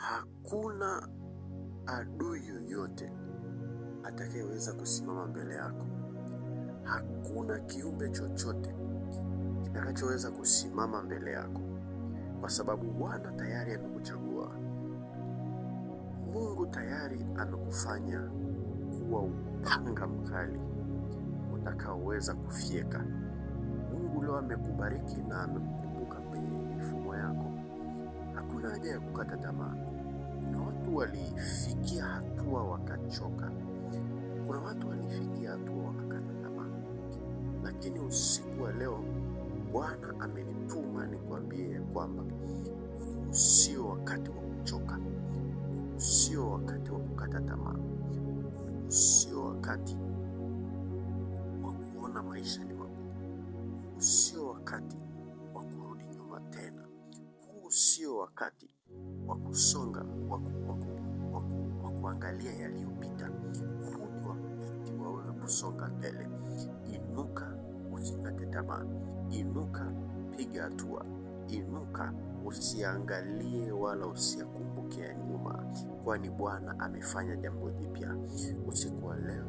Hakuna adui yoyote atakayeweza kusimama mbele yako. Hakuna kiumbe chochote kitakachoweza kusimama mbele yako, kwa sababu Bwana tayari amekuchagua. Mungu tayari amekufanya kuwa upanga mkali utakaoweza kufyeka. Mungu leo amekubariki na amekukumbuka kwenye mifumo yako. Hakuna haja ya kukata tamaa. Kuna watu walifikia hatua wakachoka. Kuna watu walifikia hatua wakakata tamaa. Lakini usiku wa leo Bwana amenituma nikwambie kwamba huu sio wakati wa kuchoka. Sio wakati wa kukata tamaa. Sio wakati wa kuona maisha ni magumu. Sio wakati wa kurudi nyuma tena. Huu sio wakati wa kusonga, wa kuangalia yaliyopita. Huu ni wakati wa wewe kusonga mbele. Inuka, usikate tamaa. Inuka, piga hatua. Inuka, usiangalie wala usiyakumbuke ya nyuma, kwani Bwana amefanya jambo jipya. Usiku wa leo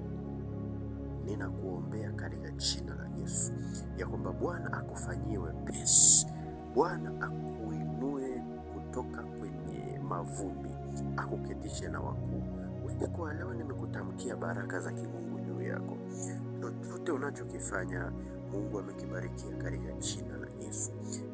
ninakuombea katika jina la Yesu ya kwamba Bwana akufanyie wepesi. Bwana akuinue kutoka kwenye mavumbi, akuketishe na wakuu. Usiku wa leo nimekutamkia baraka za kimungu juu yako. Chochote unachokifanya Mungu amekibarikia katika jina la Yesu.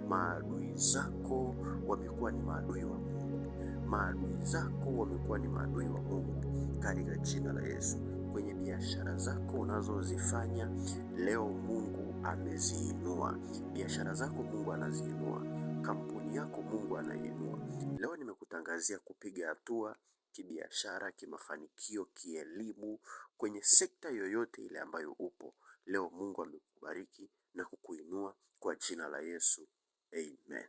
Maadui zako wamekuwa ni maadui wa Mungu. Maadui zako wamekuwa ni maadui wa Mungu katika jina la Yesu. Kwenye biashara zako unazozifanya leo Mungu ameziinua. Biashara zako Mungu anaziinua. Kampuni yako Mungu anainua. Leo nimekutangazia kupiga hatua kibiashara, kimafanikio, kielimu, kwenye sekta yoyote ile ambayo upo. Leo Mungu amekubariki na kukuinua kwa jina la Yesu. Amen.